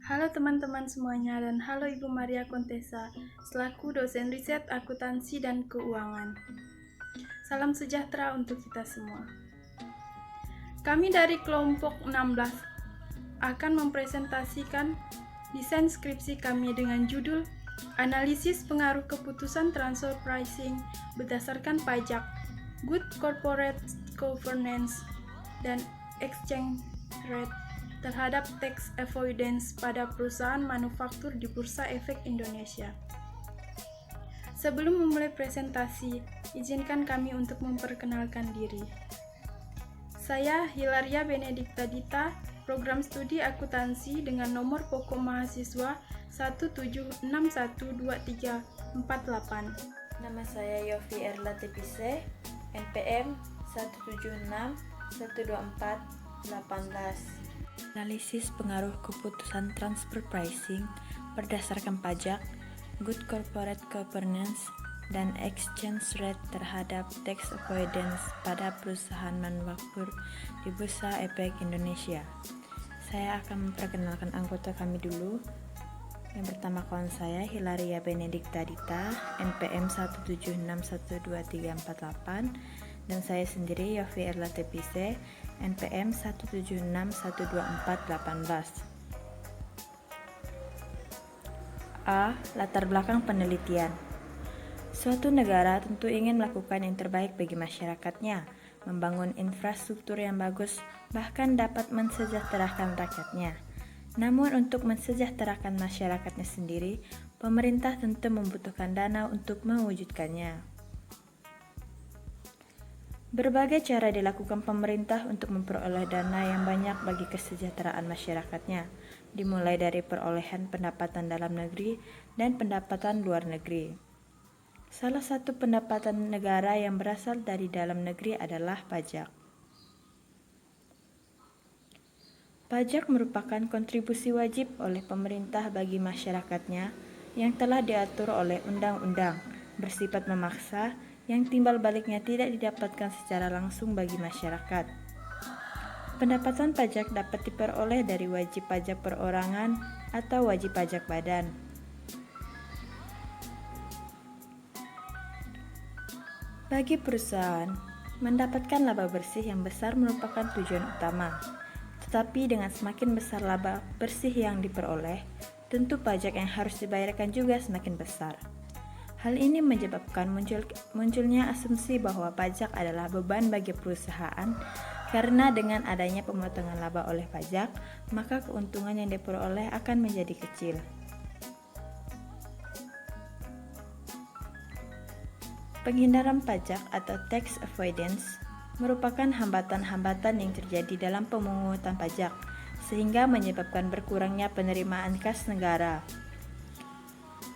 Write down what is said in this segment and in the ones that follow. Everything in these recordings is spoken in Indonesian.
Halo teman-teman semuanya dan halo Ibu Maria Kontesa selaku dosen riset akuntansi dan keuangan. Salam sejahtera untuk kita semua. Kami dari kelompok 16 akan mempresentasikan desain skripsi kami dengan judul Analisis Pengaruh Keputusan Transfer Pricing Berdasarkan Pajak, Good Corporate Governance, dan Exchange Rate terhadap tax avoidance pada perusahaan manufaktur di Bursa Efek Indonesia. Sebelum memulai presentasi, izinkan kami untuk memperkenalkan diri. Saya Hilaria Benedikta Dita, program studi akuntansi dengan nomor pokok mahasiswa 176123448. Nama saya Yofi Erla Tepise, NPM 17612412418. Analisis pengaruh keputusan transfer pricing berdasarkan pajak, good corporate governance, dan exchange rate terhadap tax avoidance pada perusahaan manufaktur di Bursa Efek Indonesia. Saya akan memperkenalkan anggota kami dulu. Yang pertama kawan saya Hilaria Benedikta Dita, NPM 176123448, dan saya sendiri Yofi Erla Tepise, NPM 17612412418. A. Latar belakang penelitian. Suatu negara tentu ingin melakukan yang terbaik bagi masyarakatnya, membangun infrastruktur yang bagus, bahkan dapat mensejahterakan rakyatnya. Namun untuk mensejahterakan masyarakatnya sendiri, pemerintah tentu membutuhkan dana untuk mewujudkannya. Berbagai cara dilakukan pemerintah untuk memperoleh dana yang banyak bagi kesejahteraan masyarakatnya, dimulai dari perolehan pendapatan dalam negeri dan pendapatan luar negeri. Salah satu pendapatan negara yang berasal dari dalam negeri adalah pajak. Pajak merupakan kontribusi wajib oleh pemerintah bagi masyarakatnya yang telah diatur oleh undang-undang, bersifat memaksa, yang timbal baliknya tidak didapatkan secara langsung bagi masyarakat. Pendapatan pajak dapat diperoleh dari wajib pajak perorangan atau wajib pajak badan. Bagi perusahaan, mendapatkan laba bersih yang besar merupakan tujuan utama. Tetapi dengan semakin besar laba bersih yang diperoleh, tentu pajak yang harus dibayarkan juga semakin besar. Hal ini menyebabkan munculnya asumsi bahwa pajak adalah beban bagi perusahaan, karena dengan adanya pemotongan laba oleh pajak, maka keuntungan yang diperoleh akan menjadi kecil. Penghindaran pajak atau tax avoidance merupakan hambatan-hambatan yang terjadi dalam pemungutan pajak, sehingga menyebabkan berkurangnya penerimaan kas negara.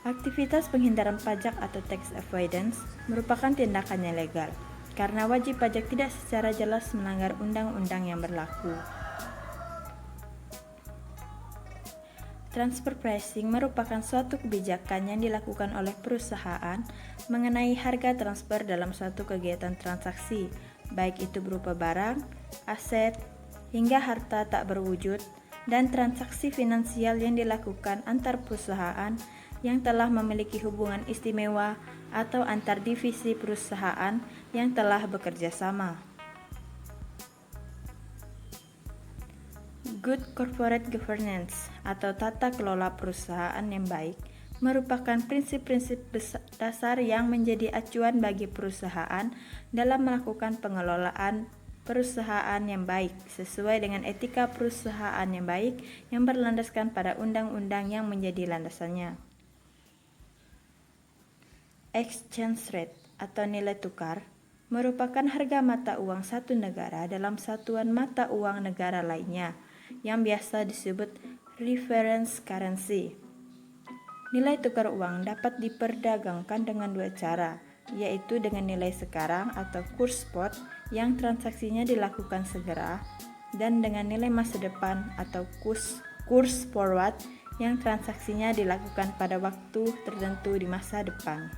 Aktivitas penghindaran pajak atau tax avoidance merupakan tindakan yang legal, karena wajib pajak tidak secara jelas melanggar undang-undang yang berlaku. Transfer pricing merupakan suatu kebijakan yang dilakukan oleh perusahaan mengenai harga transfer dalam suatu kegiatan transaksi, baik itu berupa barang, aset, hingga harta tak berwujud, dan transaksi finansial yang dilakukan antar perusahaan yang telah memiliki hubungan istimewa atau antar divisi perusahaan yang telah bekerja sama. Good corporate governance atau tata kelola perusahaan yang baik merupakan prinsip-prinsip dasar yang menjadi acuan bagi perusahaan dalam melakukan pengelolaan perusahaan yang baik sesuai dengan etika perusahaan yang baik yang berlandaskan pada undang-undang yang menjadi landasannya. Exchange rate atau nilai tukar merupakan harga mata uang satu negara dalam satuan mata uang negara lainnya, yang biasa disebut reference currency. Nilai tukar uang dapat diperdagangkan dengan dua cara, yaitu dengan nilai sekarang atau kurs spot yang transaksinya dilakukan segera, dan dengan nilai masa depan atau kurs forward yang transaksinya dilakukan pada waktu tertentu di masa depan.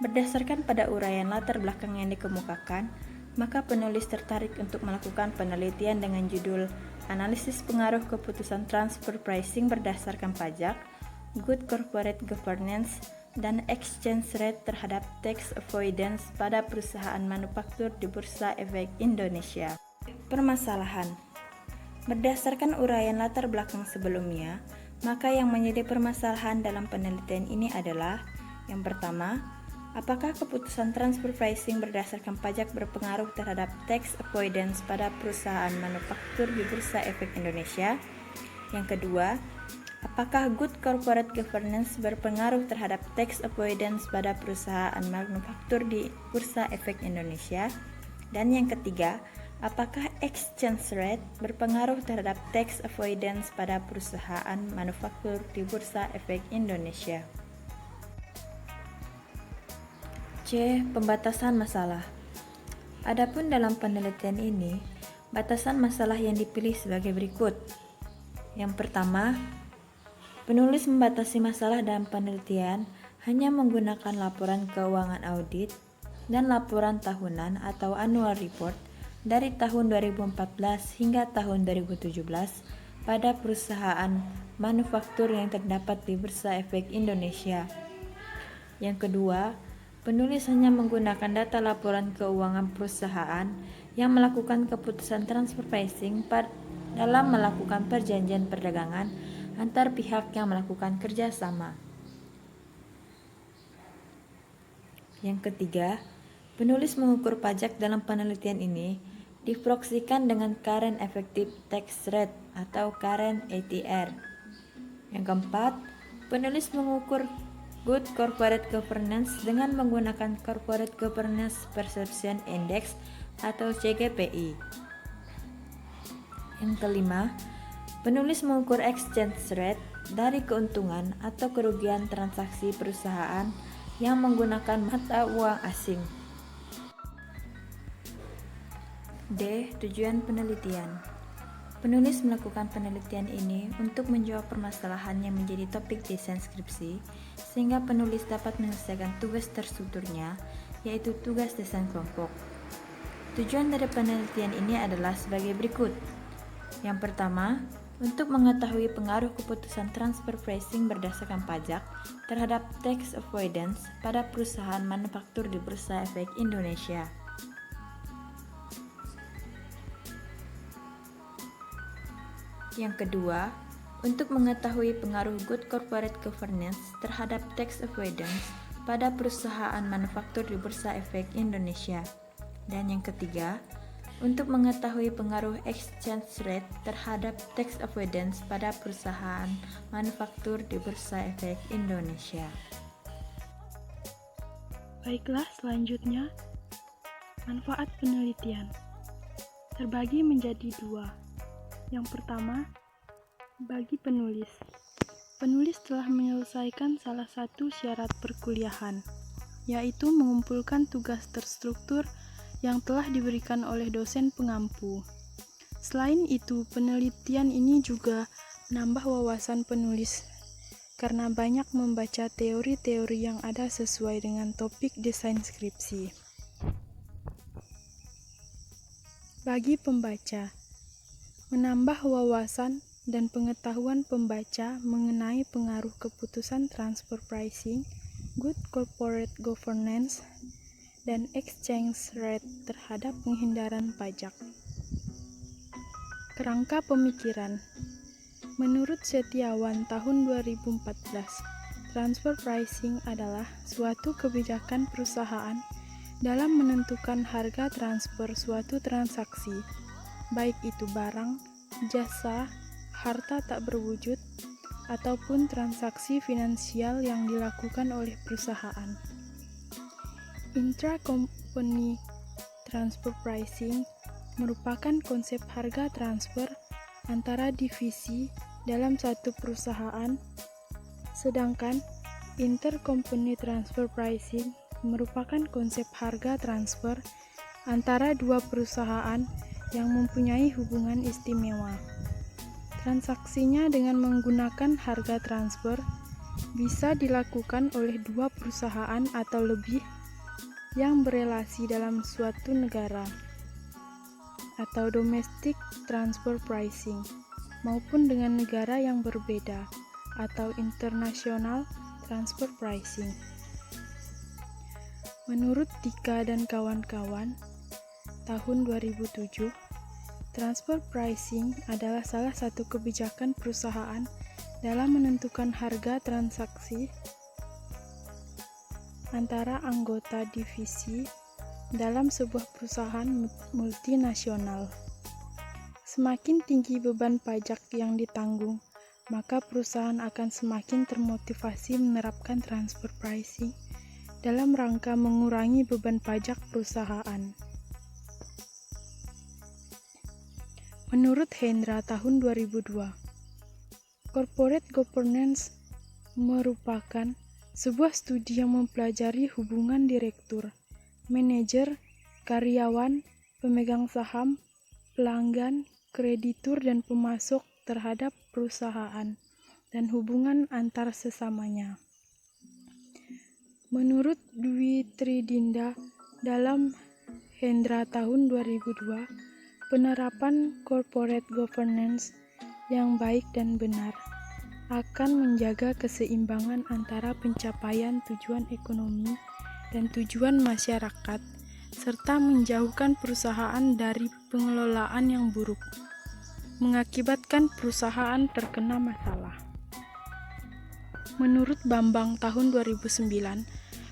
Berdasarkan pada uraian latar belakang yang dikemukakan, maka penulis tertarik untuk melakukan penelitian dengan judul analisis pengaruh keputusan transfer pricing berdasarkan pajak, good corporate governance, dan exchange rate terhadap tax avoidance pada perusahaan manufaktur di Bursa Efek Indonesia. Permasalahan. Berdasarkan uraian latar belakang sebelumnya, maka yang menjadi permasalahan dalam penelitian ini adalah: yang pertama, apakah keputusan transfer pricing berdasarkan pajak berpengaruh terhadap tax avoidance pada perusahaan manufaktur di Bursa Efek Indonesia? Yang kedua, apakah good corporate governance berpengaruh terhadap tax avoidance pada perusahaan manufaktur di Bursa Efek Indonesia? Dan yang ketiga, apakah exchange rate berpengaruh terhadap tax avoidance pada perusahaan manufaktur di Bursa Efek Indonesia? C. Pembatasan masalah. Adapun dalam penelitian ini, batasan masalah yang dipilih sebagai berikut. Yang pertama, penulis membatasi masalah dalam penelitian hanya menggunakan laporan keuangan audit dan laporan tahunan atau annual report dari tahun 2014 hingga tahun 2017 pada perusahaan manufaktur yang terdapat di Bursa Efek Indonesia. Yang kedua, penulis hanya menggunakan data laporan keuangan perusahaan yang melakukan keputusan transfer pricing dalam melakukan perjanjian perdagangan antar pihak yang melakukan kerjasama. Yang ketiga, penulis mengukur pajak dalam penelitian ini diproksikan dengan Current Effective Tax Rate atau Current ETR. Yang keempat, penulis mengukur Good Corporate Governance dengan menggunakan Corporate Governance Perception Index atau CGPI. Yang kelima, penulis mengukur exchange rate dari keuntungan atau kerugian transaksi perusahaan yang menggunakan mata uang asing. D. Tujuan penelitian. Penulis melakukan penelitian ini untuk menjawab permasalahan yang menjadi topik desain skripsi, sehingga penulis dapat menyelesaikan tugas terstrukturnya, yaitu tugas desain kelompok. Tujuan dari penelitian ini adalah sebagai berikut. Yang pertama, untuk mengetahui pengaruh keputusan transfer pricing berdasarkan pajak terhadap tax avoidance pada perusahaan manufaktur di Bursa Efek Indonesia. Yang kedua, untuk mengetahui pengaruh good corporate governance terhadap tax avoidance pada perusahaan manufaktur di Bursa Efek Indonesia. Dan yang ketiga, untuk mengetahui pengaruh exchange rate terhadap tax avoidance pada perusahaan manufaktur di Bursa Efek Indonesia. Baiklah, selanjutnya, manfaat penelitian terbagi menjadi dua. Yang pertama, bagi penulis. Penulis telah menyelesaikan salah satu syarat perkuliahan, yaitu mengumpulkan tugas terstruktur yang telah diberikan oleh dosen pengampu. Selain itu, penelitian ini juga menambah wawasan penulis karena banyak membaca teori-teori yang ada sesuai dengan topik desain skripsi. Bagi pembaca, menambah wawasan dan pengetahuan pembaca mengenai pengaruh keputusan transfer pricing, good corporate governance, dan exchange rate terhadap penghindaran pajak. Kerangka pemikiran. Menurut Setiawan tahun 2014, transfer pricing adalah suatu kebijakan perusahaan dalam menentukan harga transfer suatu transaksi, baik itu barang, jasa, harta tak berwujud, ataupun transaksi finansial yang dilakukan oleh perusahaan. Intra-company transfer pricing merupakan konsep harga transfer antara divisi dalam satu perusahaan, sedangkan intercompany transfer pricing merupakan konsep harga transfer antara dua perusahaan yang mempunyai hubungan istimewa. Transaksinya dengan menggunakan harga transfer bisa dilakukan oleh dua perusahaan atau lebih yang berelasi dalam suatu negara. atau domestic transfer pricing, maupun dengan negara yang berbeda atau international transfer pricing. Menurut Dika dan kawan-kawan, tahun 2007, transfer pricing adalah salah satu kebijakan perusahaan dalam menentukan harga transaksi antara anggota divisi dalam sebuah perusahaan multinasional. Semakin tinggi beban pajak yang ditanggung, maka perusahaan akan semakin termotivasi menerapkan transfer pricing dalam rangka mengurangi beban pajak perusahaan. Menurut Hendra tahun 2002, corporate governance merupakan sebuah studi yang mempelajari hubungan direktur, manajer, karyawan, pemegang saham, pelanggan, kreditur, dan pemasok terhadap perusahaan dan hubungan antar sesamanya. Menurut Dwi Tridinda dalam Hendra tahun 2002, penerapan corporate governance yang baik dan benar akan menjaga keseimbangan antara pencapaian tujuan ekonomi dan tujuan masyarakat, serta menjauhkan perusahaan dari pengelolaan yang buruk, mengakibatkan perusahaan terkena masalah. Menurut Bambang tahun 2009,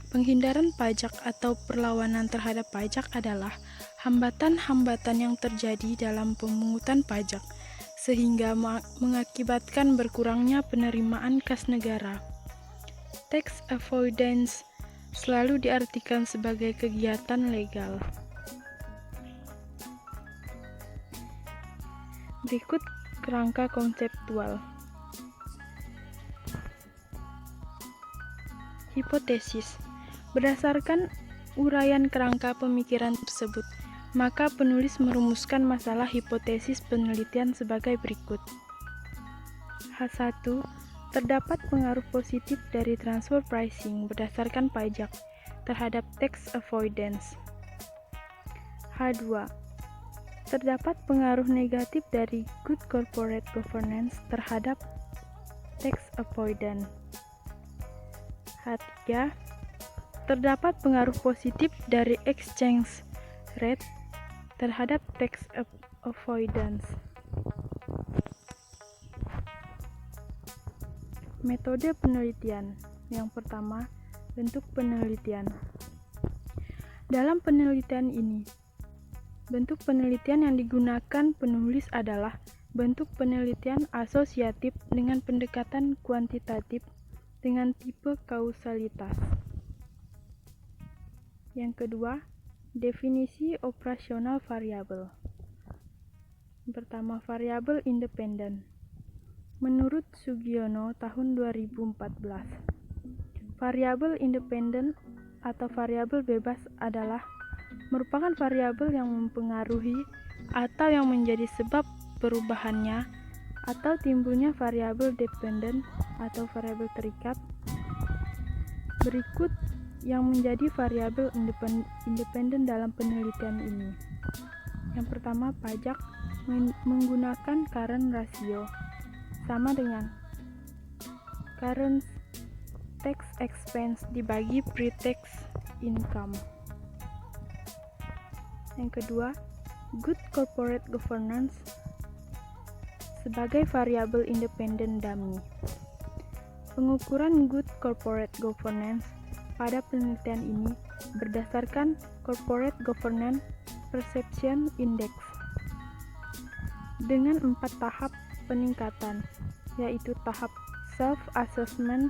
penghindaran pajak atau perlawanan terhadap pajak adalah hambatan-hambatan yang terjadi dalam pemungutan pajak, sehingga mengakibatkan berkurangnya penerimaan kas negara. Tax avoidance selalu diartikan sebagai kegiatan legal. Berikut kerangka konseptual. Hipotesis. Berdasarkan uraian kerangka pemikiran tersebut, maka penulis merumuskan masalah hipotesis penelitian sebagai berikut. H1. Terdapat pengaruh positif dari transfer pricing berdasarkan pajak terhadap tax avoidance. H2. Terdapat pengaruh negatif dari good corporate governance terhadap tax avoidance. H3. Terdapat pengaruh positif dari exchange rate terhadap tax avoidance. Metode penelitian. Yang pertama, bentuk penelitian. Dalam penelitian ini, bentuk penelitian yang digunakan penulis adalah bentuk penelitian asosiatif dengan pendekatan kuantitatif dengan tipe kausalitas. Yang kedua, definisi operasional variabel. Pertama, variabel independen. Menurut Sugiono tahun 2014, variabel independen atau variabel bebas adalah merupakan variabel yang mempengaruhi atau yang menjadi sebab perubahannya atau timbulnya variabel dependen atau variabel terikat. Berikut yang menjadi variabel independen dalam penelitian ini. Yang pertama, pajak menggunakan current ratio sama dengan current tax expense dibagi pre-tax income. Yang kedua, good corporate governance sebagai variabel independen dummy. Pengukuran good corporate governance pada penelitian ini berdasarkan Corporate Governance Perception Index dengan 4 tahap peningkatan, yaitu tahap self-assessment,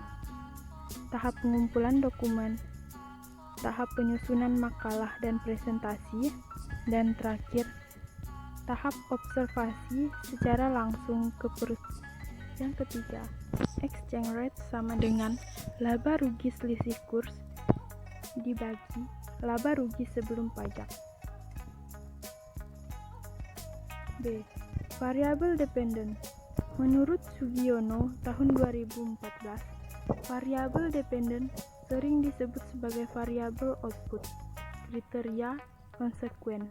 tahap pengumpulan dokumen, tahap penyusunan makalah dan presentasi, dan terakhir, tahap observasi secara langsung ke perusahaan. Yang ketiga, exchange rate sama dengan laba rugi selisih kurs dibagi laba rugi sebelum pajak. B. Variabel dependen. Menurut Sugiono tahun 2014, variabel dependen sering disebut sebagai variabel output, kriteria konsekuen.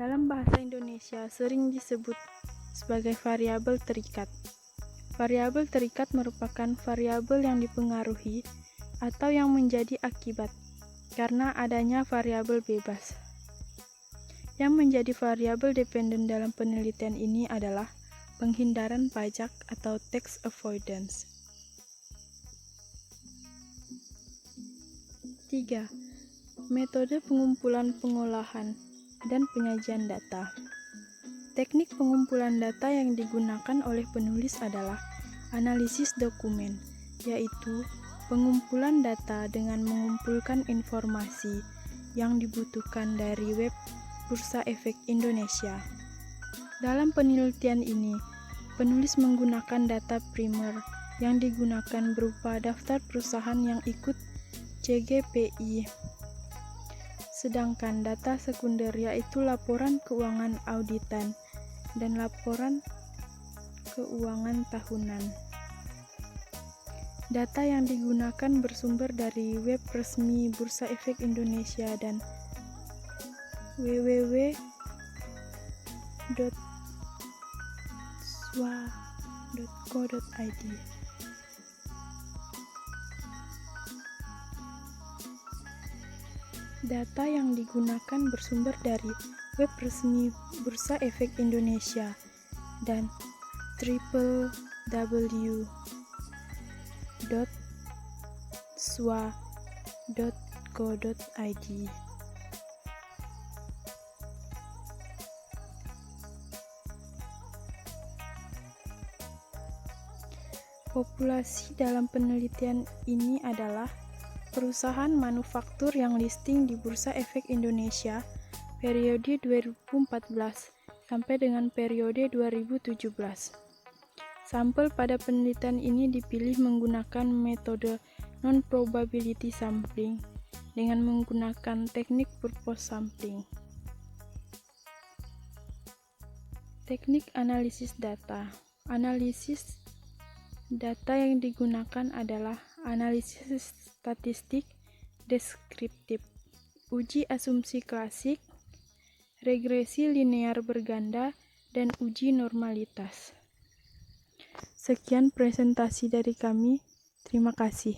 Dalam bahasa Indonesia sering disebut sebagai variabel terikat. Variabel terikat merupakan variabel yang dipengaruhi atau yang menjadi akibat karena adanya variabel bebas. Yang menjadi variabel dependen dalam penelitian ini adalah penghindaran pajak atau tax avoidance. 3. Metode pengumpulan, pengolahan, dan penyajian data. Teknik pengumpulan data yang digunakan oleh penulis adalah analisis dokumen, yaitu pengumpulan data dengan mengumpulkan informasi yang dibutuhkan dari web Bursa Efek Indonesia. Dalam penelitian ini, penulis menggunakan data primer yang digunakan berupa daftar perusahaan yang ikut CGPI. Sedangkan data sekunder yaitu laporan keuangan auditan dan laporan keuangan tahunan. Data yang digunakan bersumber dari web resmi Bursa Efek Indonesia dan www.swa.co.id. Data yang digunakan bersumber dari web resmi Bursa Efek Indonesia dan www.swa.co.id. Populasi dalam penelitian ini adalah perusahaan manufaktur yang listing di Bursa Efek Indonesia periode 2014 sampai dengan periode 2017. Sampel pada penelitian ini dipilih menggunakan metode non-probability sampling dengan menggunakan teknik purpose sampling. Teknik analisis data. Analisis data yang digunakan adalah analisis statistik deskriptif, uji asumsi klasik, regresi linear berganda, dan uji normalitas. Sekian presentasi dari kami. Terima kasih.